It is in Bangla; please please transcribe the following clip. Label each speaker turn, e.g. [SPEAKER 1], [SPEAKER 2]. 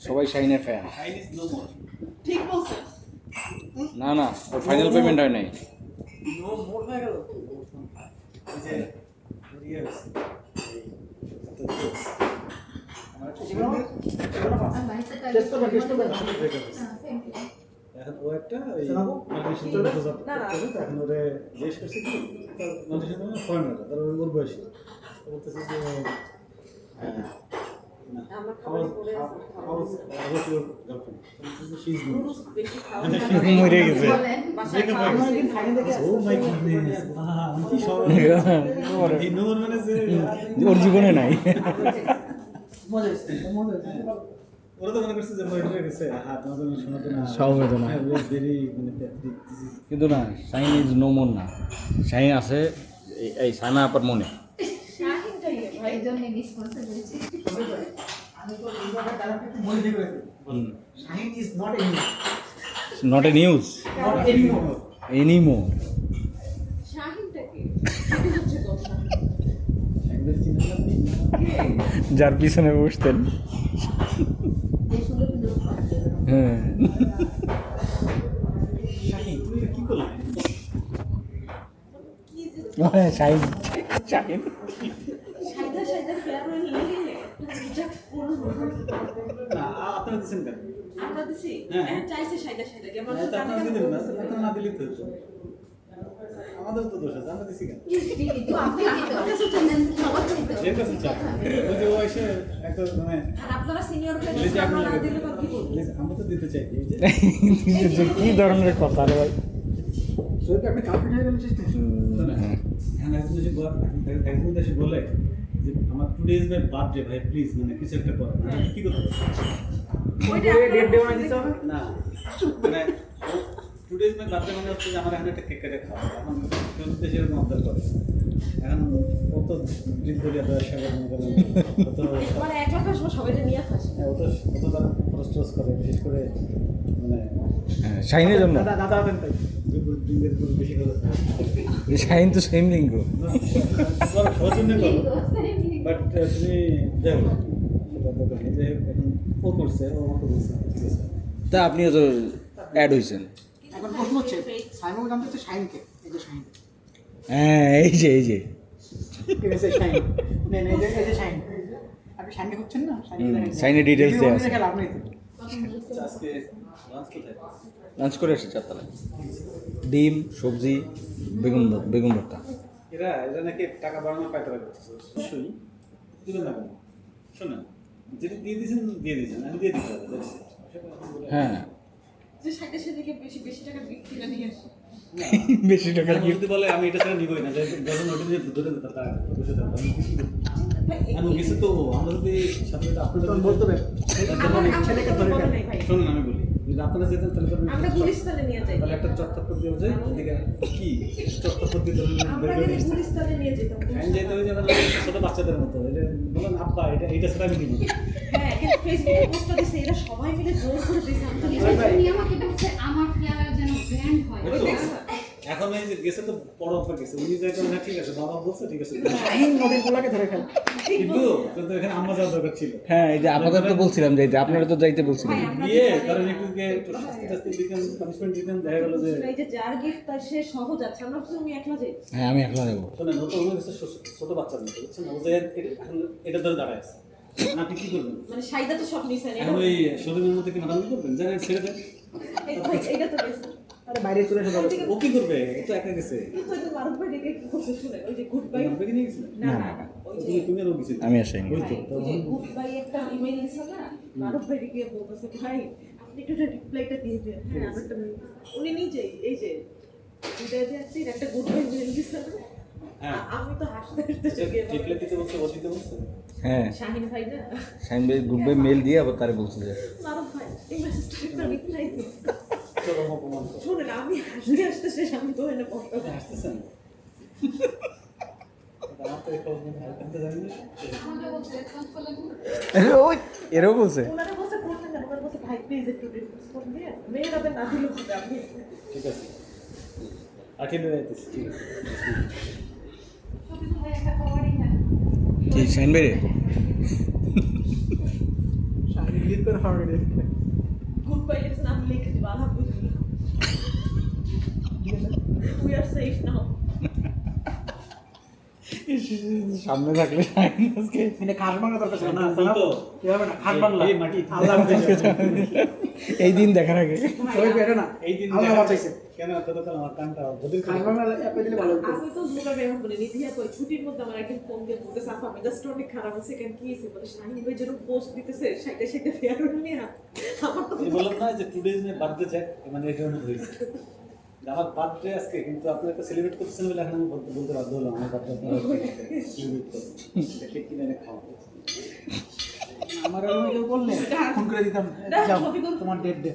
[SPEAKER 1] সবাই শাহিনের fan.
[SPEAKER 2] Shaheen is no more. ঠিক বলছেন।
[SPEAKER 1] না না, ওর ফাইনাল পেমেন্ট হয় নাই।
[SPEAKER 2] নো মোর হয়ে গেল। এই যে ইয়ে হয়েছে। এখন ও একটা এখন ওরে জিজ্ঞেস করছে কি ফরেনার তার ওর বয়সী বলতেছে যে
[SPEAKER 1] মরে গেছে। ওর জীবনে নাই।
[SPEAKER 2] ওরা তো মনে করছে যে মরে গেছে। হ্যাঁ তোমাদের শোনাতে না
[SPEAKER 1] সমবেদনা। কিন্তু না, শাহিন ইজ নো মোর না, শাহিন আছে এই সানা আপার মনে।
[SPEAKER 2] Shaheen is not
[SPEAKER 1] not a news anymore. যার পিছনে বসতেন। হ্যাঁ, শাহিন শাহিন
[SPEAKER 2] আপনারা দিচ্ছেন কেন?
[SPEAKER 3] আমরা দিছি
[SPEAKER 2] হ্যাঁ
[SPEAKER 3] চাইছে সাইডা সাইডা কেমন
[SPEAKER 2] আপনারা দিলেন না, আপনারা না দিলেই তো হতো। আমাদের তো দোষ আছে, আমরা দিছি কেন? এর কাছে চাপ ওই যে ও এসে একটা মানে
[SPEAKER 3] আর আপনারা সিনিয়র হয়ে আমরা না দিলে তো কি বলবো?
[SPEAKER 2] আমরা তো দিতে চাই এই যে
[SPEAKER 1] কি ধরনের কথা রে ভাই।
[SPEAKER 2] সত্যি আপনি কাউকে হয়ে গেলেন চেষ্টা হ্যাঁ একজন এসে বলে যে আমার টুডে ইজ মাই বার্থডে ভাই প্লিজ মানে কিছু একটা করো কি করতে
[SPEAKER 3] ওইটা ডেট দেওয়া দিতে হবে
[SPEAKER 2] না মানে টুডে ইজ মাই বার্থডে মানে হচ্ছে যে আমার এখানে একটা কেক কেটে খাওয়া আমার কেউ তো সেরকম আবদার করে এখন কত বৃদ্ধ ব্যবসা করে কত
[SPEAKER 3] মানে একলা খাসবো সবাইকে নিয়ে খাসি
[SPEAKER 2] কত কত তারা খরচ করে বিশেষ করে মানে
[SPEAKER 1] শাহিনের জন্য।
[SPEAKER 2] দাদা দাদা হবেন তাই দিনের পুরো বেশি খরচ
[SPEAKER 1] শাহিন তো সেম লিঙ্গ।
[SPEAKER 2] সৌজন্য করো বাট তুমি যাও সেটা দরকার নেই যে এখন ও করছে ও আমাকে বলছে ঠিক আছে
[SPEAKER 1] তা আপনিও তো অ্যাড হয়েছেন।
[SPEAKER 4] এখন প্রশ্ন হচ্ছে সাইমন জানতে হচ্ছে শাহিনকে, এই যে শাহিন,
[SPEAKER 1] হ্যাঁ এই যে
[SPEAKER 4] ঠিক আছে শাহিন, না না এই যে শাহিন, আপনি শাহিনকে হচ্ছেন না,
[SPEAKER 1] শাহিনের ডিটেলস দেওয়া আছে।
[SPEAKER 4] দেখে লাভ নেই তো।
[SPEAKER 2] আজকে লাঞ্চ কোথায়
[SPEAKER 1] লাঞ্চ করে এসে চারতলায় ডিম সবজি বেগুন ভর্তা।
[SPEAKER 2] এরা এরা নাকি টাকা বাড়ানোর পায়তারা করতেছে অবশ্যই দিবেন না কেন শোনেন যেটা দিয়ে দিয়েছেন আমি দিয়ে দিতে হবে
[SPEAKER 1] হ্যাঁ
[SPEAKER 3] যে সাইডা সাইডা বেশি বেশি টাকা বিক্রি করে নিয়ে আসে
[SPEAKER 1] বেশি টাকা
[SPEAKER 2] আমি যদি বলে আমি এটা ছাড়া নিবই না যখন ওটা দিয়ে ধরে দিতে টাকা বসে থাকবো আমি কিছু তো আমরা যদি সাথে আপনাদের
[SPEAKER 4] বলতে হবে
[SPEAKER 3] ছেলেকে ধরে
[SPEAKER 2] শোনেন আমি বলি যদি আপনারা যেতেন তাহলে তো
[SPEAKER 3] আমরা গুলিস্তানে নিয়ে যাই
[SPEAKER 2] তাহলে একটা চট্টগ্রাম দিয়ে যায় ওদিকে কি চট্টগ্রাম দিয়ে ধরে
[SPEAKER 3] আমরা যদি গুলিস্তানে নিয়ে যেতাম
[SPEAKER 2] ফাইন যেতে হবে যেন ছোট বাচ্চাদের মতো এটা বলেন আব্বা এটা ছাড়া আমি দিব
[SPEAKER 3] হ্যাঁ কিন্তু ফেসবুকে পোস্ট দিছে এরা সবাই মিলে জোর করে দিছে আমি তো
[SPEAKER 5] উনি আমাকে বলছে আমার ফ্লাওয়ার যেন ব্র্যান্ড হয়।
[SPEAKER 3] ওই দেখছ
[SPEAKER 2] এখন এই যে গেছে তো বড় অফার গেছে উনি যাই না ঠিক আছে বাবা বলছে ঠিক আছে
[SPEAKER 4] শাহিন নদীগুলোকে ধরে ফেল।
[SPEAKER 2] কিন্তু কিন্তু এখানে আম্মা যাওয়ার দরকার ছিল
[SPEAKER 1] হ্যাঁ এই যে আপাতত বলছিলাম যাইতে, আপনারা তো যাইতে বলছিলেন।
[SPEAKER 2] গিয়ে কারণ একটু শাস্তি দিতেন পানিশমেন্ট দিতেন দেখা গেল যে
[SPEAKER 3] এই যে যার গিফট তার সে সহজ আছে আমরা ভাবছি তুমি একলা যাই
[SPEAKER 1] হ্যাঁ আমি একলা যাবো।
[SPEAKER 2] শোনেন ও তো ওনার কাছে ছোট বাচ্চার মতো বুঝছেন ও যে এখন এটা ধরে দাঁড়ায় আছে আপনি কি করবেন
[SPEAKER 3] মানে সাইদা তো সব নিছেন
[SPEAKER 2] এখন ওই শোরুমের মধ্যে কি মারামারি করবেন জানেন ছেড়ে দেন
[SPEAKER 3] এইটা তো গেছে
[SPEAKER 4] আরে বাইরে চলে এসে বলো
[SPEAKER 2] ও কি করবে ও তো একা গেছে
[SPEAKER 3] কিন্তু ওই যে মারুফ ভাই দেখে কি করছে শুনে ওই যে গুড বাই
[SPEAKER 2] মারবে কি নিয়ে গেছিলেন
[SPEAKER 3] না না ওই যে
[SPEAKER 2] তুমি আর ও কিছু
[SPEAKER 1] আমি আসিনি।
[SPEAKER 2] ওই তো
[SPEAKER 3] ওই যে গুড বাই একটা ইমেল দিছে না মারুফ ভাই দেখে বলতেছে ভাই আপনি একটু রিপ্লাইটা দিয়ে দেন হ্যাঁ আমি একটা উনি নিজেই এই যে দুটো যে আছে একটা গুড বাই মেল দিছে না
[SPEAKER 2] হ্যাঁ
[SPEAKER 3] আমি তো হাসতে হাসতে চলে
[SPEAKER 2] টিপলে দিতে বলছে ও দিতে বলছে
[SPEAKER 1] হ্যাঁ
[SPEAKER 3] শাহিন ভাই না
[SPEAKER 1] শাহিন ভাই গ্রুপে মেল দিয়ে আবার তারে বলছে যে
[SPEAKER 3] মারুফ ভাই এই মেসেজটা একটা রিপ্লাই দিন
[SPEAKER 2] চরম অপমান করে
[SPEAKER 3] শুনুন আমি হাসতে হাসতে শেষ আমি তো এনে পড়তে
[SPEAKER 2] হাসতেছেন আমার তো এই খবর হালকাতে জানি না
[SPEAKER 5] আমাকে বলছে রেসপন্স করলেন
[SPEAKER 1] ওই এরও বলছে।
[SPEAKER 3] ওনারা বলছে করতেন না ওনারা বলছে ভাই প্লিজ একটু রিকোয়েস্ট করুন দিয়ে মেয়েরা না দিলেও হবে আপনি
[SPEAKER 2] ঠিক আছে আখি লয়ে আইতেছি ঠিক আছে
[SPEAKER 5] সত্যি তো ভাই একটা খবরই না।
[SPEAKER 1] কি শাহিন ভাই রে?
[SPEAKER 4] শাহিন করে হরড় দেখে
[SPEAKER 3] গুড বাই লিখেছেন, আমি লিখে দিব আলহামদুলিল্লাহ। উই আর সেফ নাও।
[SPEAKER 1] সামনে থাকলে শাহিন আজকে
[SPEAKER 4] মানে খাস বাংলা দরকার ছিল না
[SPEAKER 2] বলতো,
[SPEAKER 4] এভাবে না খাস বাংলা
[SPEAKER 2] এই মাটি
[SPEAKER 4] আল্লাহ বাঁচাইছে
[SPEAKER 1] এই দিন দেখার আগে
[SPEAKER 4] সবাই পেটে না
[SPEAKER 2] এই দিন
[SPEAKER 4] আল্লাহ বাঁচাইছে
[SPEAKER 2] কেন তোর তো আমার কানটা বদির
[SPEAKER 4] খাস বাংলা অ্যাপে দিলে ভালো হতো
[SPEAKER 3] আমি তো দুটো ব্যবহার করি নিধিয়া কই ছুটির মধ্যে আমার একদিন ফোন দিয়ে বলতে সাফা আমি জাস্ট অনেক খারাপ আছে কেন কি হয়েছে বলে শাহিন ভাই যেন পোস্ট দিতেছে সেটা সেটা ফেয়ার নিয়ে আমার তো
[SPEAKER 2] এই বললাম না যে today is my birthday check, মানে এটা অনুভব হয়েছে যে আমার বার্থডে আজকে, কিন্তু আপনি একটা সেলিব্রেট করতেছেন বলে এখন আমি বলতে বাধ্য হলাম আমার বার্থডে আপনারা সেলিব্রেট করুন, কেক কিনে এনে খাওয়া।
[SPEAKER 4] আমার কেউ বললে ফোন করে দিতাম যাও তোমার ডেট ডে